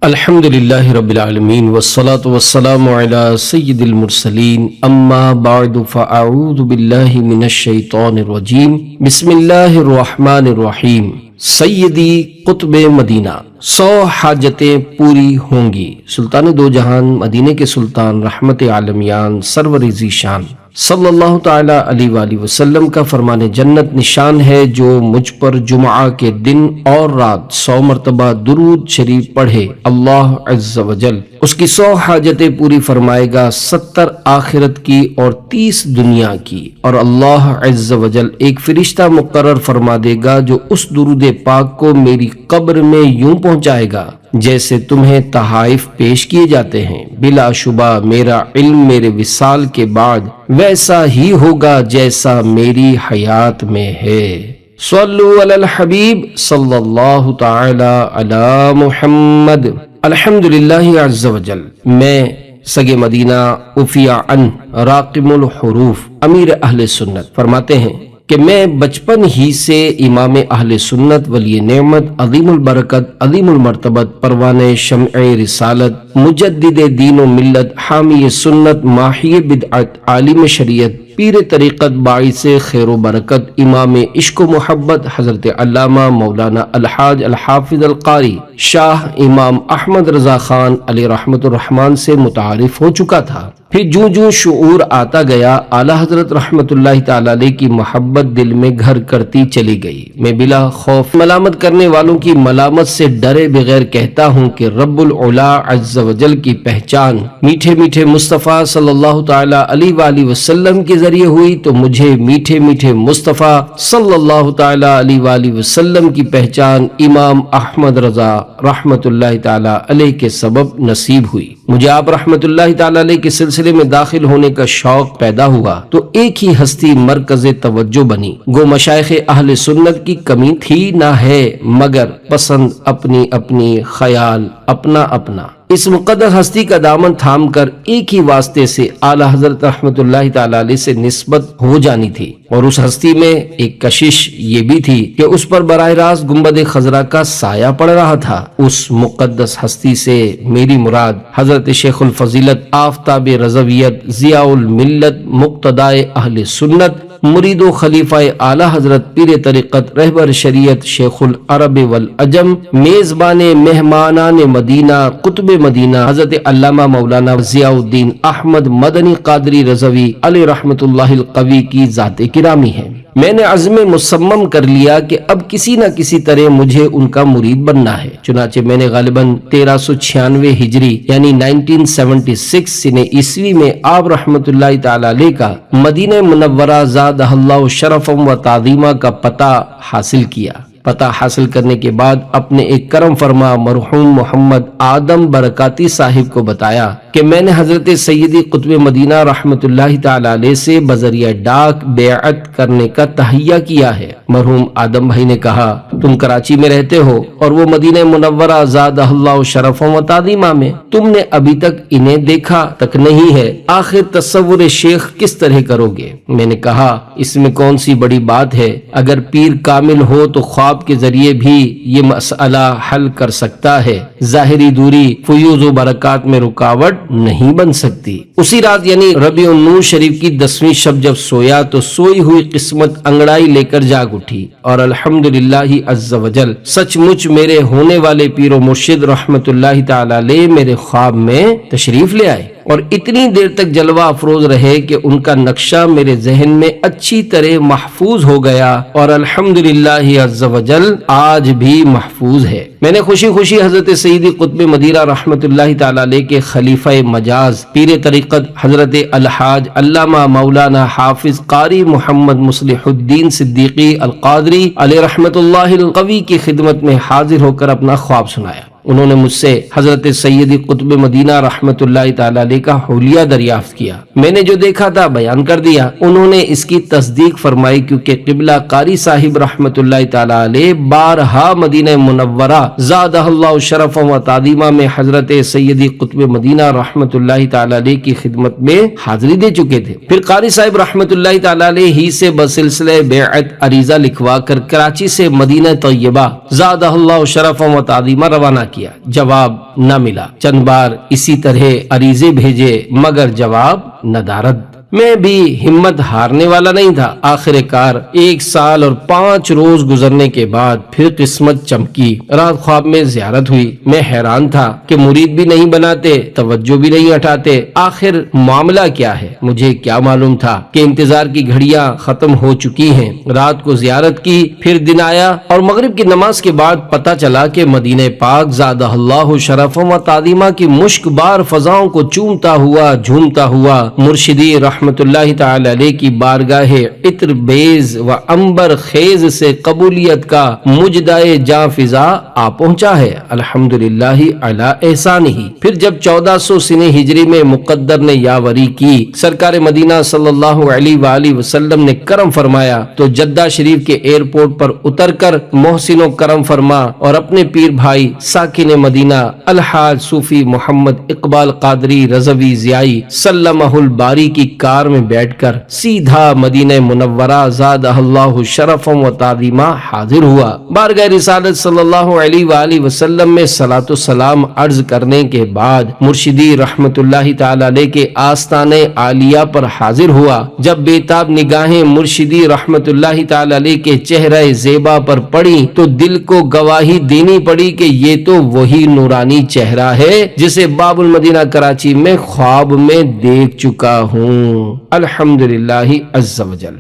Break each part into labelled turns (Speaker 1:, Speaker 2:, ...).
Speaker 1: الحمدللہ رب العالمین والصلاة والسلام علی سید المرسلین اما بعد فاعوذ باللہ من الشیطان الرجیم بسم اللہ الرحمن الرحیم سیدی قطب مدینہ 100 حاجتیں پوری ہوں گی۔ سلطان دو جہان مدینے کے سلطان رحمت عالمیان سرور ذی شان صلی اللہ تعالی علیہ وآلہ وسلم کا فرمان جنت نشان ہے جو مجھ پر جمعہ کے دن اور رات 100 مرتبہ درود شریف پڑھے اللہ عز وجل اس کی 100 حاجتیں پوری فرمائے گا، 70 آخرت کی اور 30 دنیا کی، اور اللہ عز وجل ایک فرشتہ مقرر فرما دے گا جو اس درود پاک کو میری قبر میں یوں پہنچائے گا جیسے تمہیں تحائف پیش کیے جاتے ہیں۔ بلا شبہ میرا علم میرے وصال کے بعد ویسا ہی ہوگا جیسا میری حیات میں ہے۔ صلو علی الحبیب صلی اللہ تعالی علی محمد۔ الحمدللہ عز وجل۔ میں سگے مدینہ عفیہ عن راقم الحروف امیر اہل سنت فرماتے ہیں کہ میں بچپن ہی سے امام اہل سنت ولی نعمت عظیم البرکت عظیم المرتبت پروانہ شمع رسالت مجدد دین و ملت حامی سنت ماحی بدعت عالم شریعت پیر طریقت باعث خیر و برکت امام عشق و محبت حضرت علامہ مولانا الحاج الحافظ القاری شاہ امام احمد رضا خان علیہ رحمت الرحمن سے متعارف ہو چکا تھا۔ پھر جوں جوں شعور آتا گیا اعلیٰ حضرت رحمت اللہ تعالی علیہ کی محبت دل میں گھر کرتی چلی گئی۔ میں بلا خوف ملامت کرنے والوں کی ملامت سے ڈرے بغیر کہتا ہوں کہ رب العلا عز وجل کی پہچان میٹھے میٹھے مصطفیٰ صلی اللہ تعالی علیہ وآلہ وسلم کے ذریعے ہوئی تو مجھے میٹھے میٹھے مصطفیٰ صلی اللہ تعالی علیہ وآلہ وسلم کی پہچان امام احمد رضا رحمت اللہ تعالی علیہ کے سبب نصیب ہوئی۔ مجھے آپ رحمت اللہ تعالی علیہ کے سلسلے میں داخل ہونے کا شوق پیدا ہوا تو ایک ہی ہستی مرکز توجہ بنی۔ گو مشائخ اہل سنت کی کمی تھی نہ ہے، مگر پسند اپنی اپنی، خیال اپنا اپنا۔ اس مقدس ہستی کا دامن تھام کر ایک ہی واسطے سے اعلیٰ حضرت رحمت اللہ تعالی علیہ سے نسبت ہو جانی تھی، اور اس ہستی میں ایک کشش یہ بھی تھی کہ اس پر براہ راست گنبد خضرا کا سایہ پڑ رہا تھا۔ اس مقدس ہستی سے میری مراد حضرت شیخ الفضیلت آفتاب رضویت ضیاء الملت مقتدائے اہل سنت مرید و خلیفہ اعلیٰ حضرت پیر طریقت رہبر شریعت شیخ العرب والعجم میزبان مہمانان مدینہ قطب مدینہ حضرت علامہ مولانا ضیاء الدین احمد مدنی قادری رضوی علیہ رحمت اللہ القوی کی ذات گرامی ہے۔ میں نے عزم مصمم کر لیا کہ اب کسی نہ کسی طرح مجھے ان کا مرید بننا ہے، چنانچہ میں نے غالباً 1396 ہجری یعنی 1976 سنہ عیسوی میں آپ رحمت اللہ تعالی علیہ کا مدینہ منورہ زادہ اللہ شرفم و تعظیمہ کا پتہ حاصل کیا۔ پتہ حاصل کرنے کے بعد اپنے ایک کرم فرما مرحوم محمد آدم برکاتی صاحب کو بتایا کہ میں نے حضرت سیدی قطب مدینہ رحمت اللہ تعالی علیہ سے بذریعہ ڈاک بیعت کرنے کا تہیہ کیا ہے۔ مرحوم آدم بھائی نے کہا تم کراچی میں رہتے ہو اور وہ مدینہ منورہ زادہ اللہ شرفم و تعظیمہ میں، تم نے ابھی تک انہیں دیکھا تک نہیں ہے، آخر تصور شیخ کس طرح کرو گے؟ میں نے کہا اس میں کون سی بڑی بات ہے، اگر پیر کامل ہو تو خواب کے ذریعے بھی یہ مسئلہ حل کر سکتا ہے، ظاہری دوری فیوز و برکات میں رکاوٹ نہیں بن سکتی۔ اسی رات یعنی ربیع النور شریف کی 10ویں شب جب سویا تو سوئی ہوئی قسمت انگڑائی لے کر جاگ اٹھی، اور الحمدللہ عز وجل سچ مچ میرے ہونے والے پیر و مرشد رحمت اللہ تعالی علیہ میرے خواب میں تشریف لے آئے اور اتنی دیر تک جلوہ افروز رہے کہ ان کا نقشہ میرے ذہن میں اچھی طرح محفوظ ہو گیا، اور الحمدللہ عز وجل آج بھی محفوظ ہے۔ میں نے خوشی خوشی حضرت سیدی قطب مدینہ رحمت اللہ تعالی علیہ کے خلیفہ مجاز پیر طریقت حضرت الحاج علامہ مولانا حافظ قاری محمد مصلح الدین صدیقی القادری علیہ رحمت اللہ القوی کی خدمت میں حاضر ہو کر اپنا خواب سنایا۔ انہوں نے مجھ سے حضرت سیدی قطب مدینہ رحمت اللہ تعالی علیہ کا حلیہ دریافت کیا۔ میں نے جو دیکھا تھا بیان کر دیا۔ انہوں نے اس کی تصدیق فرمائی کیونکہ قبلہ قاری صاحب رحمت اللہ تعالی علیہ بارہا مدینہ منورہ زادہ اللہ شرف و تعظیمہ میں حضرت سیدی قطب مدینہ رحمت اللہ تعالی علیہ کی خدمت میں حاضری دے چکے تھے۔ پھر قاری صاحب رحمت اللہ تعالی علیہ ہی سے بسلسلہ بیعت عریضہ لکھوا کر کراچی سے مدینہ طیبہ زادہ اللہ شرف و تعظیمہ روانہ کیا، جواب نہ ملا۔ چند بار اسی طرح عریضے بھیجے مگر جواب ندارد۔ میں بھی ہمت ہارنے والا نہیں تھا۔ آخر کار 1 سال اور 5 روز گزرنے کے بعد پھر قسمت چمکی۔ رات خواب میں زیارت ہوئی۔ میں حیران تھا کہ مرید بھی نہیں بناتے، توجہ بھی نہیں ہٹاتے، آخر معاملہ کیا ہے؟ مجھے کیا معلوم تھا کہ انتظار کی گھڑیاں ختم ہو چکی ہیں۔ رات کو زیارت کی، پھر دن آیا اور مغرب کی نماز کے بعد پتہ چلا کہ مدینہ پاک زادہ اللہ شرفا و تعظیمہ کی مشک بار فضاؤں کو چومتا ہوا جھومتا ہوا مرشدی رحمت اللہ تعالی علیہ کی بارگاہ عطر بیز و عنبر خیز سے قبولیت کا مجدائے جاں فضا آ پہنچا ہے۔ الحمدللہ علی احسانہ۔ پھر جب 1400 سنہ ہجری میں مقدر نے یاوری کی، سرکار مدینہ صلی اللہ علیہ وآلہ وسلم نے کرم فرمایا تو جدہ شریف کے ایئرپورٹ پر اتر کر محسن و کرم فرما اور اپنے پیر بھائی ساکن مدینہ الحاج صوفی محمد اقبال قادری رضوی ضیائی سلمہ الباری کی کار میں بیٹھ کر سیدھا مدینہ منورہ زادہ اللہ شرفا و تعظیمہ حاضر ہوا۔ بارگاہ رسالت صلی اللہ علیہ وآلہ وسلم میں صلاۃ و سلام عرض کرنے کے بعد مرشدی رحمت اللہ تعالی علیہ کے آستانے عالیہ پر حاضر ہوا۔ جب بیتاب نگاہیں مرشدی رحمت اللہ تعالی علیہ کے چہرہ زیبا پر پڑی تو دل کو گواہی دینی پڑی کہ یہ تو وہی نورانی چہرہ ہے جسے باب المدینہ کراچی میں خواب میں دیکھ چکا ہوں۔ الحمدللہ عز وجل۔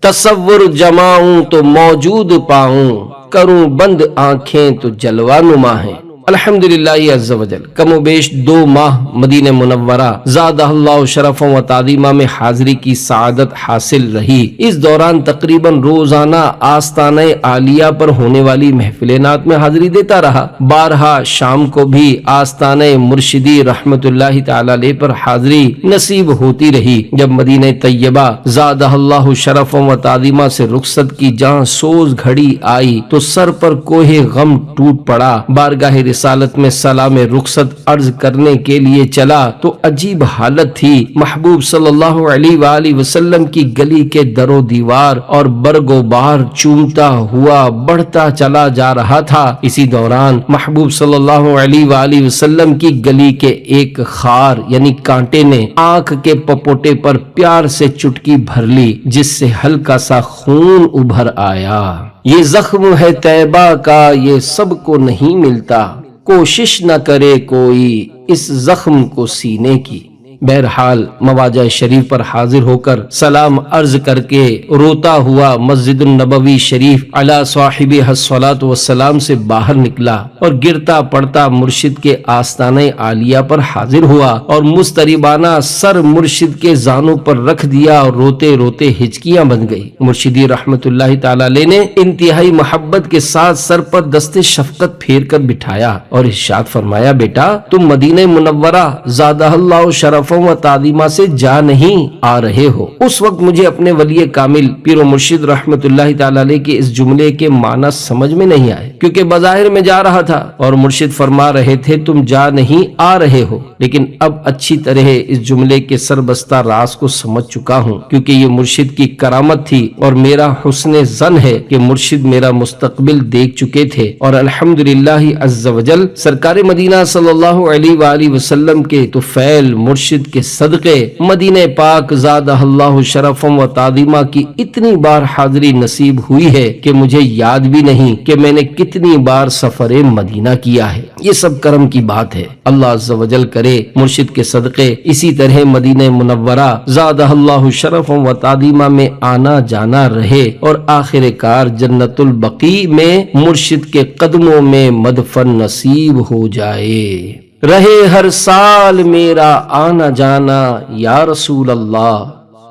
Speaker 1: تصور جماؤں تو موجود پاؤں، کروں بند آنکھیں تو جلوہ نما ہیں۔ الحمدللہ عز وجل۔ کم و بیش 2 ماہ مدینہ منورہ زادہ اللہ شرفا و تعظیمہ میں حاضری کی سعادت حاصل رہی۔ اس دوران تقریباً روزانہ آستانہ عالیہ پر ہونے والی محفل نعت میں حاضری دیتا رہا۔ بارہا شام کو بھی آستانہ مرشدی رحمت اللہ تعالی علیہ پر حاضری نصیب ہوتی رہی۔ جب مدینہ طیبہ زادہ اللہ شرفا و تعظیمہ سے رخصت کی جہاں سوز گھڑی آئی تو سر پر کوہ غم ٹوٹ پڑا۔ بارگاہ رسالت میں سلام رخصت عرض کرنے کے لیے چلا تو عجیب حالت تھی۔ محبوب صلی اللہ علیہ وآلہ وسلم کی گلی کے در و دیوار اور برگ و بار چومتا ہوا بڑھتا چلا جا رہا تھا۔ اسی دوران محبوب صلی اللہ علیہ وآلہ وسلم کی گلی کے ایک خار یعنی کانٹے نے آنکھ کے پپوٹے پر پیار سے چٹکی بھر لی جس سے ہلکا سا خون ابھر آیا۔ یہ زخم ہے طیبہ کا، یہ سب کو نہیں ملتا، کوشش نہ کرے کوئی اس زخم کو سینے کی۔ بہرحال مواجہ شریف پر حاضر ہو کر سلام عرض کر کے روتا ہوا مسجد النبوی شریف علی صاحب الصلاۃ والسلام سے باہر نکلا اور گرتا پڑتا مرشد کے آستانہ عالیہ پر حاضر ہوا اور مستریبانہ سر مرشد کے زانوں پر رکھ دیا اور روتے روتے ہچکیاں بن گئی۔ مرشدی رحمت اللہ تعالی علیہ نے انتہائی محبت کے ساتھ سر پر دست شفقت پھیر کر بٹھایا اور ارشاد فرمایا، بیٹا تم مدینہ منورہ زادہ اللہ شرف و تعظیمہ سے جا نہیں آ رہے ہو۔ اس وقت مجھے اپنے ولی کامل پیر و مرشد رحمت اللہ تعالی علیہ کے اس جملے کے معنی سمجھ میں نہیں آئے، کیونکہ بظاہر میں جا رہا تھا اور مرشد فرما رہے تھے تم جا نہیں آ رہے ہو، لیکن اب اچھی طرح اس جملے کے سربستہ راز کو سمجھ چکا ہوں، کیونکہ یہ مرشد کی کرامت تھی اور میرا حسن ظن ہے کہ مرشد میرا مستقبل دیکھ چکے تھے اور الحمدللہ عز وجل سرکار مدینہ صلی اللہ علیہ وآلہ وسلم کے طفیل مرشد کے صدقے مدینہ پاک زادہ اللہ شرفا و تعظیمہ کی اتنی بار حاضری نصیب ہوئی ہے کہ مجھے یاد بھی نہیں کہ میں نے کتنی بار سفر مدینہ کیا ہے۔ یہ سب کرم کی بات ہے۔ اللہ عز و جل کرے مرشد کے صدقے اسی طرح مدینہ منورہ زادہ اللہ شرفا و تعظیمہ میں آنا جانا رہے اور آخر کار جنت البقیع میں مرشد کے قدموں میں مدفن نصیب ہو جائے۔ رہے ہر سال میرا آنا جانا یا رسول اللہ،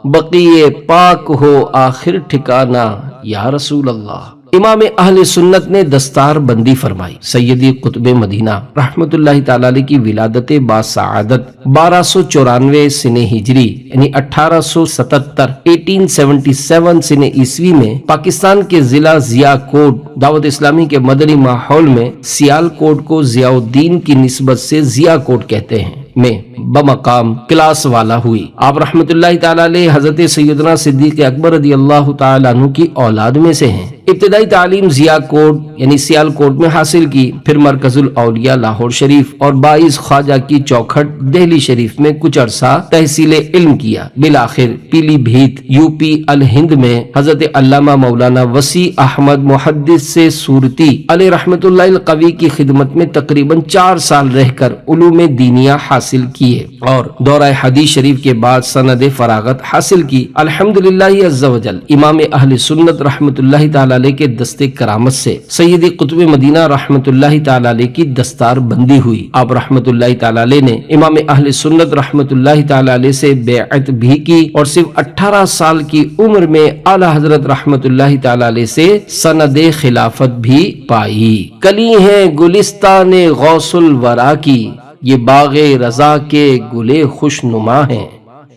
Speaker 1: بقیع پاک ہو آخر ٹھکانا یا رسول اللہ۔ امام اہل سنت نے دستار بندی فرمائی۔ سیدی قطب مدینہ رحمت اللہ تعالی علیہ کی ولادت باسعادت 1294 سنہ ہجری یعنی 1877 سنہ عیسوی میں پاکستان کے ضلع ضیاء کوٹ دعوت اسلامی کے مدنی ماحول میں سیال کوٹ کو ضیاء الدین کی نسبت سے ضیاء کوٹ کہتے ہیں میں بمقام کلاس والا ہوئی۔ آپ رحمت اللہ تعالی علیہ حضرت سیدنا صدیق اکبر رضی اللہ تعالی عنہ کی اولاد میں سے ہیں۔ ابتدائی تعلیم ضیاء کوٹ یعنی سیال کوٹ میں حاصل کی، پھر مرکز الاولیاء لاہور شریف اور 22 خواجہ کی چوکھٹ دہلی شریف میں کچھ عرصہ تحصیل علم کیا۔ بالآخر پیلی بھیت یو پی الہند میں حضرت علامہ مولانا وسیع احمد محدث سے صورتی علیہ رحمت اللہ القوی کی خدمت میں تقریباً 4 سال رہ کر علوم دینیہ حاصل کیے اور دورہ حدیث شریف کے بعد سند فراغت حاصل کی۔ الحمدللہ عز وجل امام اہل سنت رحمت اللہ تعالی علیہ کے دست کرامت سے سید قطب مدینہ رحمت اللہ تعالی علیہ کی دستار بندی ہوئی۔ آپ رحمت اللہ تعالی علیہ نے امام اہل سنت رحمت اللہ تعالی علیہ سے بیعت بھی کی اور صرف 18 سال کی عمر میں اعلی حضرت رحمت اللہ تعالی علیہ سے سند خلافت بھی پائی۔ کلی ہیں گلستان غوث الورا کی، یہ باغ رضا کے گلے خوش نما ہیں۔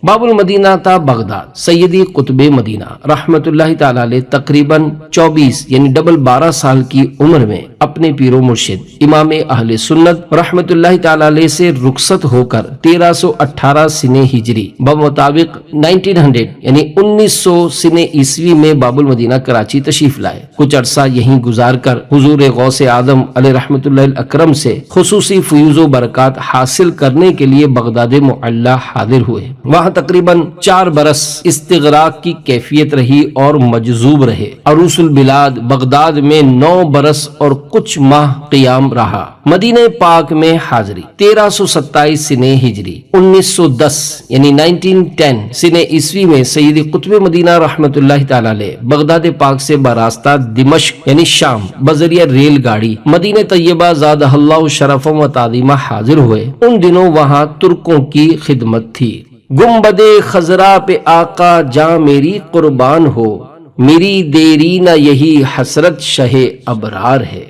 Speaker 1: باب المدینہ تا بغداد سیدی قطب مدینہ رحمت اللہ تعالی علیہ تقریباً 24 یعنی 12 سال کی عمر میں اپنے پیر و مرشد امام اہل سنت رحمت اللہ تعالی علیہ سے رخصت ہو کر 1318 سن ہجری بمطابق 1900 یعنی 1900 سن عیسوی میں باب المدینہ کراچی تشریف لائے۔ کچھ عرصہ یہیں گزار کر حضور غوث اعظم علیہ رحمت اللہ الاکرم سے خصوصی فیوز و برکات حاصل کرنے کے لیے بغداد معلی حاضر ہوئے۔ وہاں تقریباً 4 برس استغراق کی کیفیت رہی اور مجذوب رہے۔ عروس البلاد بغداد میں 9 برس اور کچھ ماہ قیام رہا۔ مدینہ پاک میں حاضری 1327 سن ہجری 1910 یعنی 1910 سن عیسوی میں سید قطب مدینہ رحمت اللہ تعالی علیہ بغداد پاک سے براستہ دمشق یعنی شام بذریعہ ریل گاڑی مدینہ طیبہ زادہ اللہ شرف و تعظیمہ حاضر ہوئے۔ ان دنوں وہاں ترکوں کی خدمت تھی۔ گنبد خضرا پہ آقا جاں میری قربان ہو، میری دیرینہ یہی حسرت شہ ابرار ہے۔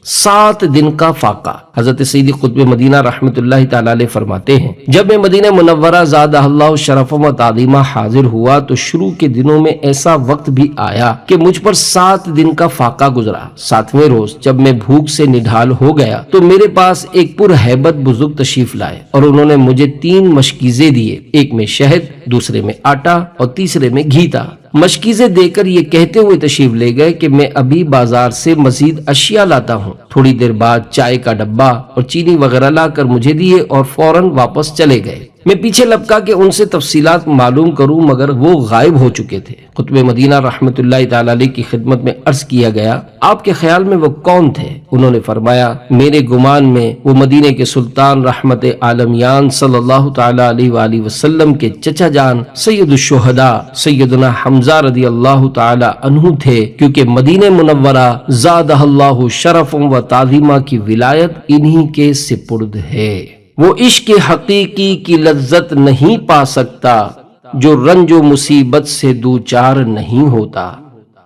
Speaker 1: 7 دن کا فاقہ حضرت سیدی قطب مدینہ رحمت اللہ تعالی علیہ فرماتے ہیں، جب میں مدینہ منورہ زادہ اللہ شرف و تعظیمہ حاضر ہوا تو شروع کے دنوں میں ایسا وقت بھی آیا کہ مجھ پر 7 دن کا فاقہ گزرا۔ 7ویں روز جب میں بھوک سے نڈھال ہو گیا تو میرے پاس ایک پرہیبت بزرگ تشریف لائے اور انہوں نے مجھے 3 مشکیزیں دیے، ایک میں شہد، دوسرے میں آٹا اور تیسرے میں گھی تھا۔ مشکیزیں دے کر یہ کہتے ہوئے تشریف لے گئے کہ میں ابھی بازار سے مزید اشیاء لاتا ہوں۔ تھوڑی دیر بعد چائے کا ڈبہ اور چینی وغیرہ لا کر مجھے دیے اور فوراً واپس چلے گئے۔ میں پیچھے لپکا کہ ان سے تفصیلات معلوم کروں مگر وہ غائب ہو چکے تھے۔ قطب مدینہ رحمت اللہ تعالی علیہ کی خدمت میں عرض کیا گیا، آپ کے خیال میں وہ کون تھے؟ انہوں نے فرمایا، میرے گمان میں وہ مدینے کے سلطان رحمت عالمیان صلی اللہ تعالی علیہ وآلہ وسلم کے چچا جان سید الشہداء سیدنا حمزہ رضی اللہ تعالی عنہ تھے، کیونکہ مدینہ منورہ زادہ اللہ شرف و تعظیمہ کی ولایت انہی کے سپرد ہے۔ وہ عشق حقیقی کی لذت نہیں پا سکتا جو رنج و مصیبت سے دوچار نہیں ہوتا۔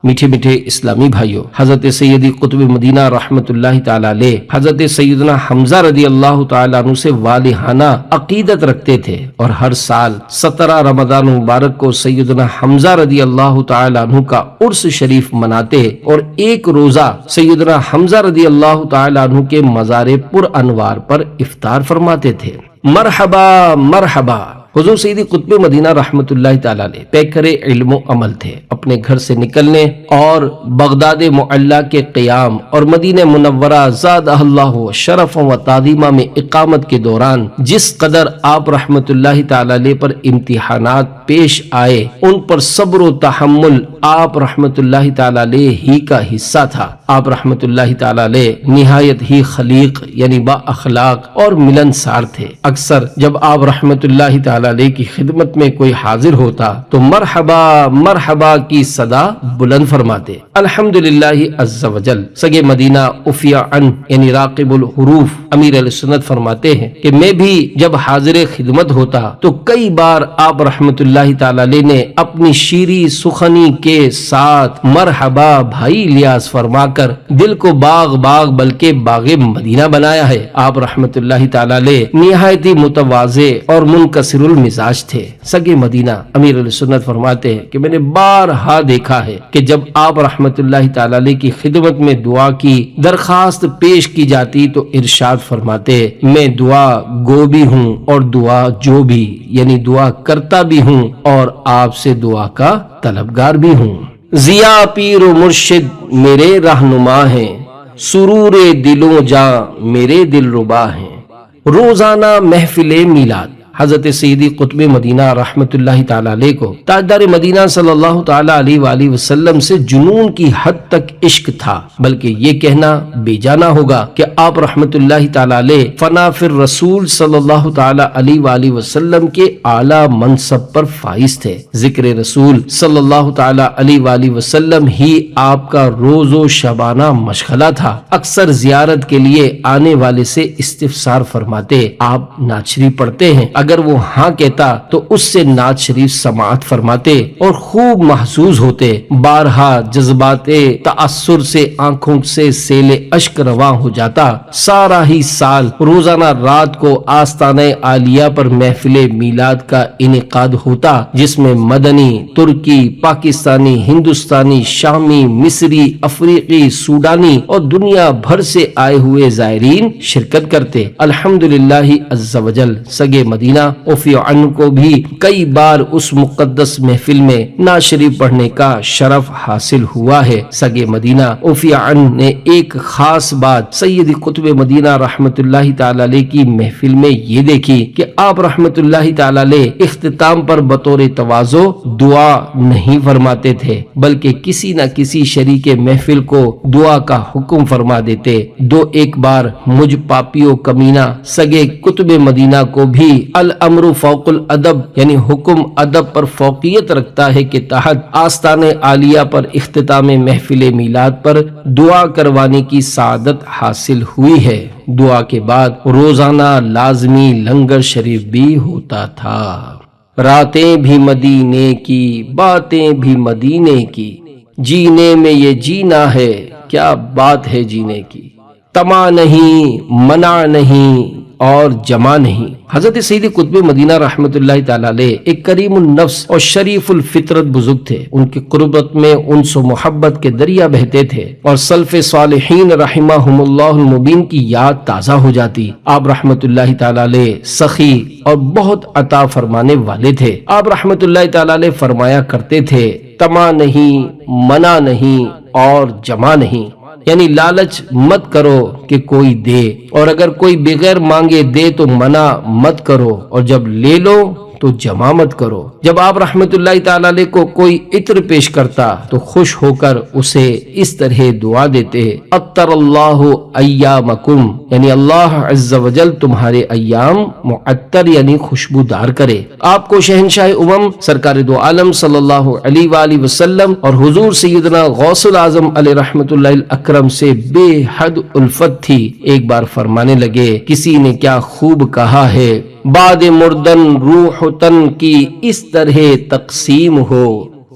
Speaker 1: میٹھے میٹھے اسلامی بھائیوں، حضرت سیدی قطب مدینہ رحمت اللہ تعالی علیہ حضرت سیدنا حمزہ رضی اللہ تعالی عنہ سے والہانہ عقیدت رکھتے تھے اور ہر سال 17 رمضان مبارک کو سیدنا حمزہ رضی اللہ تعالی عنہ کا عرس شریف مناتے اور ایک روزہ سیدنا حمزہ رضی اللہ تعالی عنہ کے مزار پر انوار پر افطار فرماتے تھے۔ مرحبا مرحبا۔ حضور سیدی قطب مدینہ رحمت اللہ تعالی علیہ پیکر علم و عمل تھے۔ اپنے گھر سے نکلنے اور بغداد معلی کے قیام اور مدینہ منورہ زادہ اللہ شرف و تعظیمہ میں اقامت کے دوران جس قدر آپ رحمت اللہ تعالی علیہ پر امتحانات پیش آئے، ان پر صبر و تحمل آپ رحمت اللہ تعالی علیہ ہی کا حصہ تھا۔ آپ رحمت اللہ تعالی علیہ نہایت ہی خلیق یعنی با اخلاق اور ملنسار تھے۔ اکثر جب آپ رحمت اللہ تعالی علیہ کی خدمت میں کوئی حاضر ہوتا تو مرحبا مرحبا کی صدا بلند فرماتے۔ الحمدللہ عز وجل سگے مدینہ عفیہ عنہ یعنی راقب الحروف امیر علیہ سنت فرماتے ہیں کہ میں بھی جب حاضر خدمت ہوتا تو کئی بار آپ رحمت اللہ تعالی علیہ نے اپنی شیریں سخنی کے ساتھ مرحبا بھائی الیاس فرما کر دل کو باغ باغ بلکہ باغ مدینہ بنایا ہے۔ آپ رحمت اللہ تعالی علیہ نہایت ہی متواضع اور منکسر المزاج تھے۔ سگے مدینہ امیر علیہ سنت فرماتے ہیں کہ میں نے بارہا دیکھا ہے کہ جب آپ رحمت اللہ تعالی علیہ کی خدمت میں دعا کی درخواست پیش کی جاتی تو ارشاد فرماتے، میں دعا گو بھی ہوں اور دعا جو بھی یعنی دعا کرتا بھی ہوں اور آپ سے دعا کا طلبگار بھی ہوں۔ ضیا پیر و مرشد میرے رہنما ہیں، سرور دلوں جاں میرے دل ربا ہیں۔ روزانہ محفل میلاد حضرت سیدی قطب مدینہ رحمت اللہ تعالی علیہ کو تاجدار مدینہ صلی اللہ تعالی علیہ وآلہ وسلم سے جنون کی حد تک عشق تھا، بلکہ یہ کہنا بے جانا ہوگا کہ آپ رحمت اللہ تعالی علیہ فنا فی الرسول صلی اللہ تعالی علیہ وآلہ وسلم کے اعلیٰ منصب پر فائز تھے۔ ذکر رسول صلی اللہ تعالی علیہ وآلہ وسلم ہی آپ کا روز و شبانہ مشغلہ تھا۔ اکثر زیارت کے لیے آنے والے سے استفسار فرماتے، آپ نعت شریف پڑھتے ہیں؟ اگر وہ ہاں کہتا تو اس سے نعت شریف سماعت فرماتے اور خوب محظوظ ہوتے۔ بارہا جذبات تأثر سے آنکھوں سے سیل اشک رواں ہو جاتا۔ سارا ہی سال روزانہ رات کو آستانہ عالیہ پر محفل میلاد کا انعقاد ہوتا، جس میں مدنی، ترکی، پاکستانی، ہندوستانی، شامی، مصری، افریقی، سوڈانی اور دنیا بھر سے آئے ہوئے زائرین شرکت کرتے۔ الحمدللہ عز وجل سگے مدینہ اوفی عنہ کو بھی کئی بار اس مقدس محفل میں نعت شریف پڑھنے کا شرف حاصل ہوا ہے۔ سگے مدینہ اوفی عنہ نے ایک خاص بات سیدی قطب مدینہ رحمت اللہ تعالی علیہ کی محفل میں یہ دیکھی کہ آپ رحمت اللہ تعالی علیہ اختتام پر بطور تواضع دعا نہیں فرماتے تھے، بلکہ کسی نہ کسی شریک محفل کو دعا کا حکم فرما دیتے۔ ایک بار مجھ پاپیو کمینہ سگے قطب مدینہ کو بھی الامر فوق الادب یعنی حکم ادب پر فوقیت رکھتا ہے کے تحت آستانہ عالیہ پر اختتام محفل میلاد پر دعا کروانے کی سعادت حاصل ہوئی ہے۔ دعا کے بعد روزانہ لازمی لنگر شریف بھی ہوتا تھا۔ راتیں بھی مدینے کی، باتیں بھی مدینے کی، جینے میں یہ جینا ہے، کیا بات ہے جینے کی، طمع نہیں، منع نہیں اور جمع نہیں۔ حضرت سیدی قطب مدینہ رحمت اللہ تعالی علیہ ایک کریم النفس اور شریف الفطرت بزرگ تھے۔ ان کی قربت میں انس و محبت کے دریا بہتے تھے اور سلف صالحین رحمہم اللہ المبین کی یاد تازہ ہو جاتی۔ آپ رحمت اللہ تعالی علیہ سخی اور بہت عطا فرمانے والے تھے۔ آپ رحمت اللہ تعالی علیہ فرمایا کرتے تھے، طمع نہیں، منع نہیں اور جمع نہیں، یعنی لالچ مت کرو کہ کوئی دے، اور اگر کوئی بغیر مانگے دے تو منع مت کرو، اور جب لے لو تو جمع مت کرو۔ جب آپ رحمت اللہ تعالی علیہ کو کوئی عطر پیش کرتا تو خوش ہو کر اسے اس طرح دعا دیتے، عطر اللہ ایامکم، یعنی اللہ عز و جل تمہارے ایام معطر یعنی خوشبودار کرے۔ آپ کو شہنشاہ امم سرکار دو عالم صلی اللہ علیہ وآلہ وسلم اور حضور سیدنا غوث العظم علیہ رحمت اللہ الاکرم سے بے حد الفت تھی۔ ایک بار فرمانے لگے، کسی نے کیا خوب کہا ہے، بعد مردن روح تن کی اس طرح تقسیم ہو،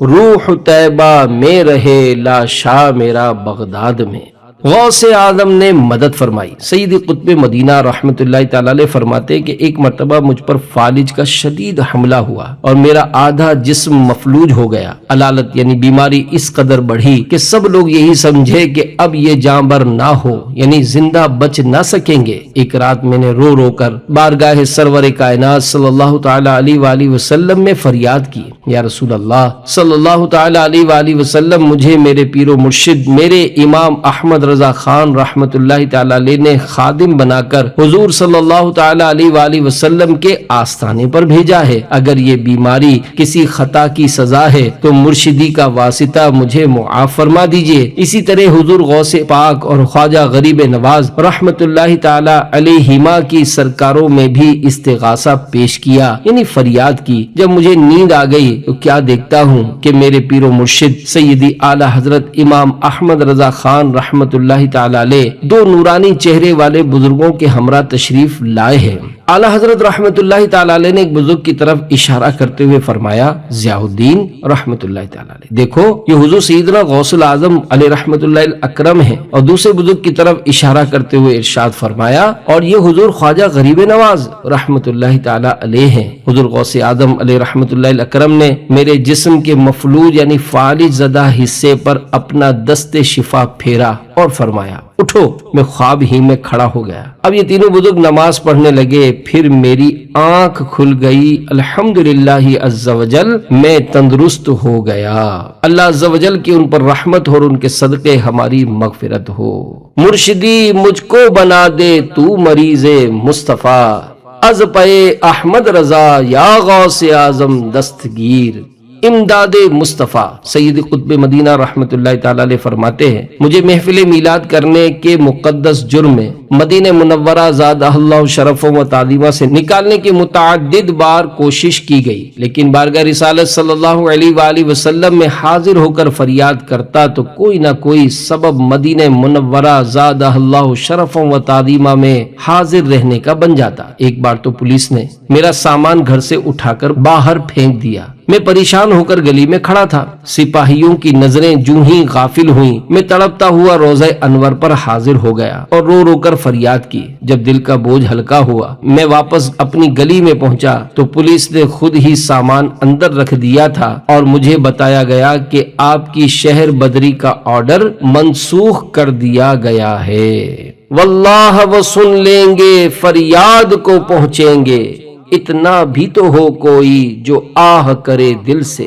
Speaker 1: روح طیبہ میں رہے لاشا میرا بغداد میں۔ غوث اعظم نے مدد فرمائی۔ سیدی قطب مدینہ رحمت اللہ تعالی علیہ فرماتے کہ ایک مرتبہ مجھ پر فالج کا شدید حملہ ہوا اور میرا آدھا جسم مفلوج ہو گیا۔ علالت یعنی بیماری اس قدر بڑھی کہ سب لوگ یہی سمجھے کہ اب یہ جاں بر نہ ہو، یعنی زندہ بچ نہ سکیں گے۔ ایک رات میں نے رو رو کر بارگاہ سرور کائنات صلی اللہ تعالی علیہ وآلہ وسلم میں فریاد کی، یا رسول اللہ صلی اللہ تعالی علیہ وآلہ وسلم، مجھے میرے پیر و مرشد میرے امام احمد رضا خان رحمت اللہ تعالی علیہ نے خادم بنا کر حضور صلی اللہ تعالی علیہ وآلہ وسلم کے آستانے پر بھیجا ہے۔ اگر یہ بیماری کسی خطا کی سزا ہے تو مرشدی کا واسطہ مجھے معاف فرما دیجئے۔ اسی طرح حضور غوث پاک اور خواجہ غریب نواز رحمت اللہ تعالی علیہما کی سرکاروں میں بھی استغاثہ پیش کیا، یعنی فریاد کی۔ جب مجھے نیند آ گئی تو کیا دیکھتا ہوں کہ میرے پیر و مرشد سیدی اعلی حضرت امام احمد رضا خان رحمت اللہ تعالی علیہ دو نورانی چہرے والے بزرگوں کے ہمراہ تشریف لائے ہیں۔ اعلی حضرت رحمت اللہ تعالی علیہ نے ایک بزرگ کی طرف اشارہ کرتے ہوئے فرمایا، ضیاء الدین رحمت اللہ تعالی علیہ، دیکھو یہ حضور سیدنا غوث العظم علیہ رحمت اللہ الاکرم ہے۔ اور دوسرے بزرگ کی طرف اشارہ کرتے ہوئے ارشاد فرمایا، اور یہ حضور خواجہ غریب نواز رحمت اللہ تعالی علیہ ہیں۔ حضور غوث اعظم علیہ رحمت اللہ الاکرم نے میرے جسم کے مفلوج یعنی فالج زدہ حصے پر اپنا دست شفا پھیرا اور فرمایا، اٹھو۔ میں خواب ہی میں کھڑا ہو گیا۔ اب یہ تینوں بزرگ نماز پڑھنے لگے، پھر میری آنکھ کھل گئی۔ الحمدللہ عز وجل، میں تندرست ہو گیا۔ اللہ عز وجل کی ان پر رحمت اور ان کے صدقے ہماری مغفرت ہو۔ مرشدی مجھ کو بنا دے تو مریض مصطفیٰ، از پے احمد رضا یا غوث اعظم دستگیر۔ امداد مصطفیٰ سید قطب مدینہ رحمت اللہ تعالی علیہ فرماتے ہیں، مجھے محفل میلاد کرنے کے مقدس جرم میں مدینہ منورہ زادہ اللہ شرف و تعظیمہ سے نکالنے کی متعدد بار کوشش کی گئی، لیکن بارگاہ رسالت صلی اللہ علیہ وآلہ وسلم میں حاضر ہو کر فریاد کرتا تو کوئی نہ کوئی سبب مدینہ منورہ زادہ اللہ شرف و تعظیمہ میں حاضر رہنے کا بن جاتا۔ ایک بار تو پولیس نے میرا سامان گھر سے اٹھا کر باہر پھینک دیا۔ میں پریشان ہو کر گلی میں کھڑا تھا، سپاہیوں کی نظریں جوں ہی غافل ہوئیں، میں تڑپتا ہوا روضہ انور پر حاضر ہو گیا اور رو رو کر فریاد کی۔ جب دل کا بوجھ ہلکا ہوا، میں واپس اپنی گلی میں پہنچا تو پولیس نے خود ہی سامان اندر رکھ دیا تھا اور مجھے بتایا گیا کہ آپ کی شہر بدری کا آرڈر منسوخ کر دیا گیا ہے۔ واللہ وہ سن لیں گے، فریاد کو پہنچیں گے، اتنا بھی تو ہو کوئی جو آہ کرے دل سے۔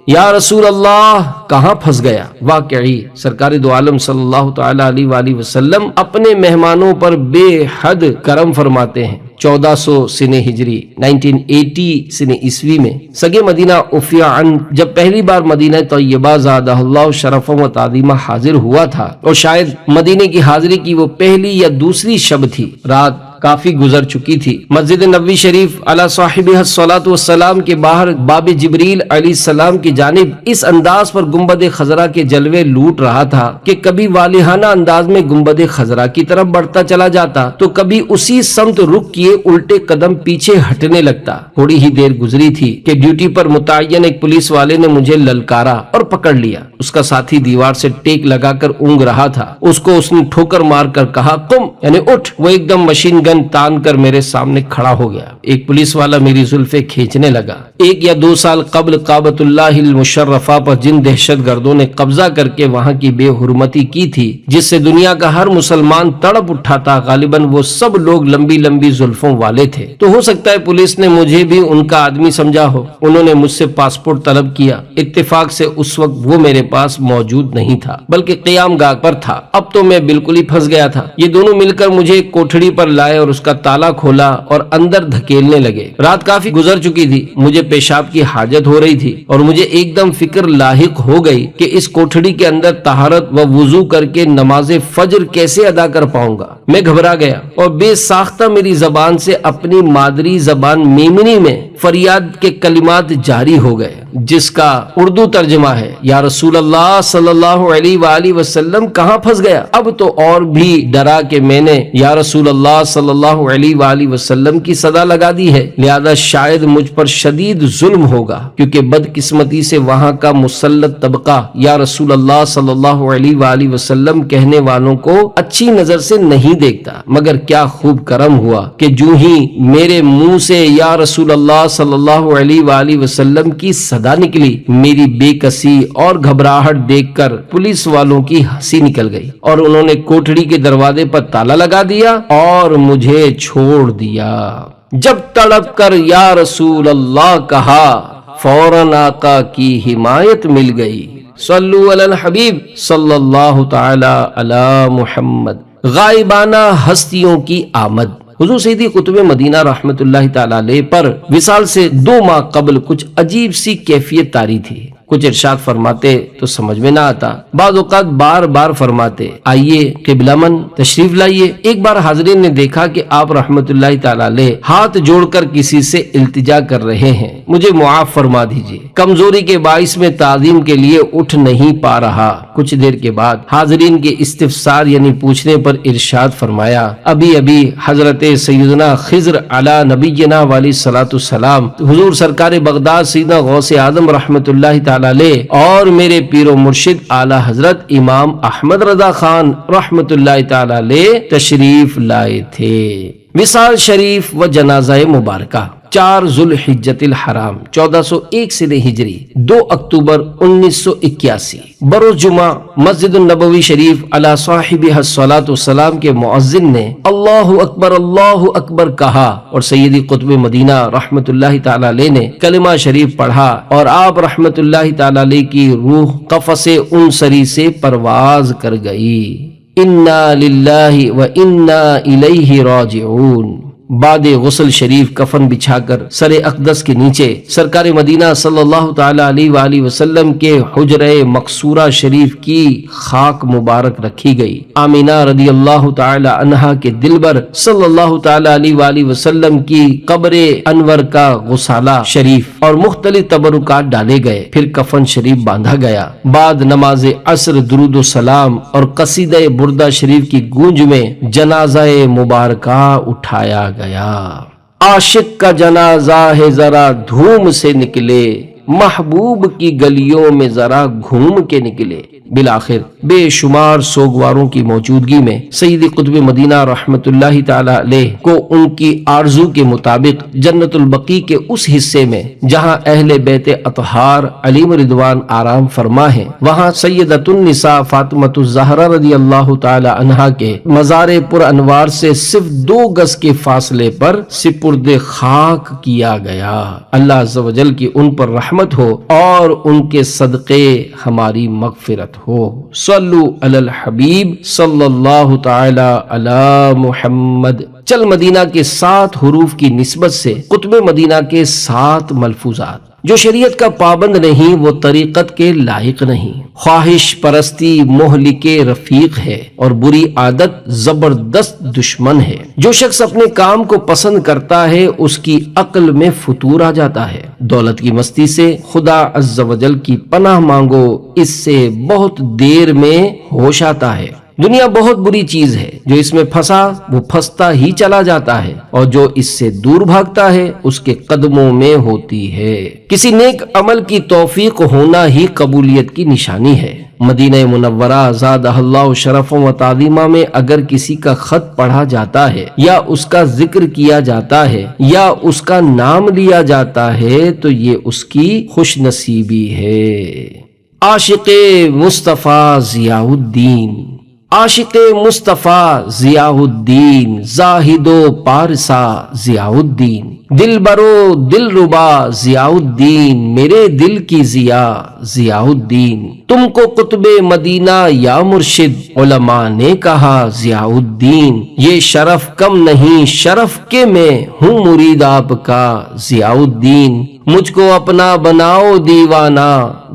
Speaker 1: یا رسول اللہ کہاں پھنس گیا؟ واقعی سرکار دو عالم صلی اللہ تعالی علیہ وآلہ وسلم اپنے مہمانوں پر بے حد کرم فرماتے ہیں۔ 1400 سنہ ہجری 1980 سنہ عیسوی میں سگے مدینہ عفیہ عنہ جب پہلی بار مدینہ طیبہ زادہ اللہ شرف و تعظیمہ حاضر ہوا تھا، اور شاید مدینے کی حاضری کی وہ پہلی یا دوسری شب تھی، رات کافی گزر چکی تھی۔ مسجد نبوی شریف علی صاحبہ الصلاۃ والسلام کے باہر باب جبریل علیہ السلام کی جانب اس انداز پر گنبد خضرا کے جلوے لوٹ رہا تھا کہ کبھی والہانہ انداز میں گنبد خضرا کی طرف بڑھتا چلا جاتا تو کبھی اسی سمت رخ کیے الٹے قدم پیچھے ہٹنے لگتا۔ تھوڑی ہی دیر گزری تھی کہ ڈیوٹی پر متعین ایک پولیس والے نے مجھے للکارا اور پکڑ لیا۔ اس کا ساتھی دیوار سے ٹیک لگا کر اونگ رہا تھا، اس کو اس نے ٹھوکر مار کر کہا قم، یعنی اٹھ۔ وہ ایک دم مشین گن تان کر میرے سامنے کھڑا ہو گیا۔ ایک پولیس والا میری زلفیں کھینچنے لگا۔ 1 یا 2 سال قبل کعبۃ اللہ المشرفہ پر جن دہشت گردوں نے قبضہ کر کے وہاں کی بے حرمتی کی تھی، جس سے دنیا کا ہر مسلمان تڑپ اٹھا تھا، غالباً وہ سب لوگ لمبی لمبی زلفوں والے تھے۔ تو ہو سکتا ہے پولیس نے مجھے بھی ان کا آدمی سمجھا ہو۔ انہوں نے مجھ سے پاسپورٹ طلب کیا۔ اتفاق سے اس وقت وہ میرے پاس موجود نہیں تھا، بلکہ قیام گاہ پر تھا۔ اب تو میں بالکل ہی پھنس گیا تھا۔ یہ دونوں مل کر مجھے ایک کوٹھڑی پر لائے اور اس کا تالا کھولا اور اندر دھکیلنے لگے۔ رات کافی گزر چکی تھی، مجھے پیشاب کی حاجت ہو رہی تھی اور مجھے ایک دم فکر لاحق ہو گئی کہ اس کوٹھڑی کے اندر طہارت و وضو کر کے نماز فجر کیسے ادا کر پاؤں گا۔ میں گھبرا گیا اور بے ساختہ میری زبان سے اپنی مادری زبان میمنی میں فریاد کے کلمات جاری ہو گئے، جس کا اردو ترجمہ ہے، یا رسول اللہ صلی اللہ علیہ وآلہ وسلم کہاں پھنس گیا؟ اب تو اور بھی ڈرا کہ میں نے یا رسول اللہ صلی اللہ علیہ وآلہ وسلم کی صدا لگا دی ہے، لہذا شاید مجھ پر شدید ظلم ہوگا، کیونکہ بدقسمتی سے وہاں کا مسلط طبقہ یا رسول اللہ صلی اللہ علیہ وآلہ وسلم کہنے والوں کو اچھی نظر سے نہیں دیکھتا۔ مگر کیا خوب کرم ہوا کہ جو ہی میرے منہ سے یا رسول اللہ صلی اللہ علیہ وآلہ وسلم کی صدا نکلی، میری بے کسی اور گھبراہٹ دیکھ کر پولیس والوں کی ہنسی نکل گئی اور انہوں نے کوٹھڑی کے دروازے پر تالا لگا دیا اور مجھے چھوڑ دیا۔ جب تڑپ کر یا رسول اللہ کہا، فوراً آقا کی حمایت مل گئی۔ صلو علی الحبیب صلی اللہ تعالی علی محمد۔ غائبانہ ہستیوں کی آمد۔ حضور سیدی قطب مدینہ رحمت اللہ تعالی علیہ پر وصال سے 2 ماہ قبل کچھ عجیب سی کیفیت طاری تھی۔ کچھ ارشاد فرماتے تو سمجھ میں نہ آتا، بعض اوقات بار بار فرماتے آئیے قبلہ من تشریف لائیے۔ ایک بار حاضرین نے دیکھا کہ آپ رحمت اللہ تعالی علیہ ہاتھ جوڑ کر کسی سے التجا کر رہے ہیں، مجھے معاف فرما دیجیے، کمزوری کے باعث میں تعظیم کے لیے اٹھ نہیں پا رہا۔ کچھ دیر کے بعد حاضرین کے استفسار یعنی پوچھنے پر ارشاد فرمایا، ابھی ابھی حضرت سیدنا خضر علی نبینا علیہ الصلوۃ والسلام، حضور سرکار بغداد سیدنا غوث اعظم رحمت اللہ تعالی علیہ اور میرے پیر و مرشد اعلی حضرت امام احمد رضا خان رحمت اللہ تعالی علیہ تشریف لائے تھے۔ وصال شریف و جنازہ مبارکہ۔ 4 ذوالحجۃ الحرام 1401 سن ہجری 2 اکتوبر 1981 بروز جمعہ مسجد النبوی شریف علی صاحبہ الصلاۃ والسلام کے مؤذن نے اللہ اکبر کہا اور سیدی قطب مدینہ رحمت اللہ تعالی علیہ نے کلمہ شریف پڑھا اور آپ رحمت اللہ تعالی علیہ کی روح قفس انصری سے پرواز کر گئی۔ انا للہ و انا الیہ راجعون۔ بعد غسل شریف کفن بچھا کر سر اقدس کے نیچے سرکار مدینہ صلی اللہ تعالی علیہ وآلہ وسلم کے حجرہ مقصورہ شریف کی خاک مبارک رکھی گئی۔ آمینہ رضی اللہ تعالی عنہا کے دلبر صلی اللہ تعالی علیہ وآلہ وسلم کی قبر انور کا غسالہ شریف اور مختلف تبرکات ڈالے گئے، پھر کفن شریف باندھا گیا۔ بعد نماز عصر درود و سلام اور قصیدہ بردہ شریف کی گونج میں جنازہ مبارکہ اٹھایا گیا۔ عاشق کا جنازہ ہے ذرا دھوم سے نکلے، محبوب کی گلیوں میں ذرا گھوم کے نکلے۔ بالآخر بے شمار سوگواروں کی موجودگی میں سیدی قطب مدینہ رحمت اللہ تعالی علیہ کو ان کی آرزو کے مطابق جنت البقیع کے اس حصے میں جہاں اہل بیت اطہار علیم رضوان آرام فرما ہے، وہاں سیدۃ النساء فاطمۃ الزہرا رضی اللہ تعالی عنہا کے مزار پر انوار سے صرف 2 گز کے فاصلے پر سپرد خاک کیا گیا۔ اللہ عز و جل کی ان پر رحمت ہو اور ان کے صدقے ہماری مغفرت ہو۔ صلو علی الحبیب صلی اللہ تعالی علی محمد۔ چل مدینہ کے 7 حروف کی نسبت سے قطب مدینہ کے 7 ملفوظات۔ جو شریعت کا پابند نہیں وہ طریقت کے لائق نہیں، خواہش پرستی مہلک رفیق ہے اور بری عادت زبردست دشمن ہے۔ جو شخص اپنے کام کو پسند کرتا ہے اس کی عقل میں فتور آ جاتا ہے۔ دولت کی مستی سے خدا عز و جل کی پناہ مانگو، اس سے بہت دیر میں ہوش آتا ہے۔ دنیا بہت بری چیز ہے، جو اس میں پھنسا وہ پھنستا ہی چلا جاتا ہے اور جو اس سے دور بھاگتا ہے اس کے قدموں میں ہوتی ہے۔ کسی نیک عمل کی توفیق ہونا ہی قبولیت کی نشانی ہے۔ مدینہ منورہ زادہ اللہ شرف و تعظیمہ میں اگر کسی کا خط پڑھا جاتا ہے یا اس کا ذکر کیا جاتا ہے یا اس کا نام لیا جاتا ہے تو یہ اس کی خوش نصیبی ہے۔ عاشق مصطفیٰ ضیاء الدین، عاشق مصطفیٰ ضیاء الدین، زاہد و پارسا ضیاء الدین، دل برو دل ربا ضیاء الدین، میرے دل کی ضیاء ضیاء الدین۔ تم کو قطب مدینہ یا مرشد علماء نے کہا ضیاء الدین، یہ شرف کم نہیں شرف کے میں ہوں مرید آپ کا ضیاء الدین۔ مجھ کو اپنا بناؤ دیوانہ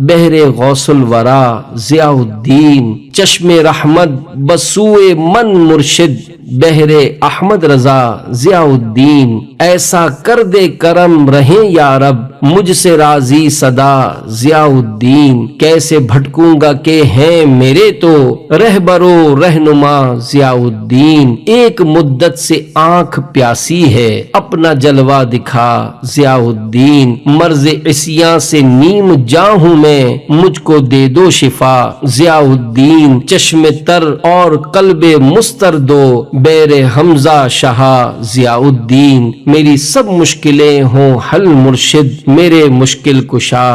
Speaker 1: بہر غوث الورا ضیاء الدین، چشم رحمت بسوئے من مرشد بہر احمد رضا ضیاء الدین۔ ایسا کر دے کرم رہیں یا رب مجھ سے راضی صدا ضیاء الدین۔ کیسے بھٹکوں گا کہ ہیں میرے تو رہبر و رہنما ضیاء الدین۔ ایک مدت سے آنکھ پیاسی ہے اپنا جلوہ دکھا ضیاء الدین۔ مرض عصیاں سے نیم جاں ہوں میں مجھ کو دے دو شفا ضیاء الدین۔ چشم تر اور قلب مستر دو بیر حمزہ شہا ضیاء الدین۔ میری سب مشکلیں ہوں حل مرشد میرے مشکل کشا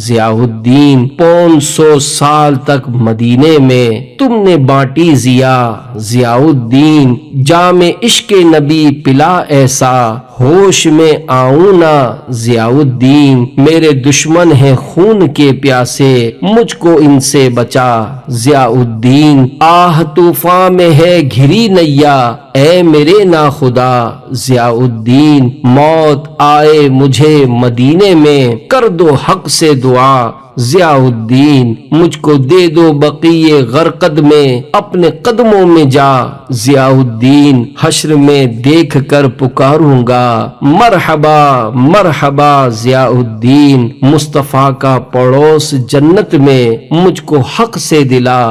Speaker 1: ضیاء الدین۔ 500 سال تک مدینے میں تم نے بانٹی ضیاء الدین۔ جام عشق نبی پلا ایسا ہوش میں آؤں نا ضیاء الدین۔ میرے دشمن ہیں خون کے پیاسے مجھ کو ان سے بچا ضیاء الدین۔ آہ طوفان میں ہے گھری نیا اے میرے ناخدا ضیاء الدین۔ موت آئے مجھے مدینے میں کر دو حق سے دعا ضیاء الدین۔ مجھ کو دے دو بقیع غرقد میں اپنے قدموں میں جا ضیاء الدین۔ حشر میں دیکھ کر پکاروں گا مرحبا مرحبا ضیاء الدین۔ مصطفیٰ کا پڑوس جنت میں مجھ کو حق سے دلا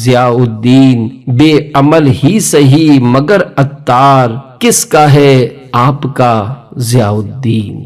Speaker 1: ضیاء الدین۔ بے عمل ہی صحیح مگر عطار کس کا ہے آپ کا ضیاء الدین۔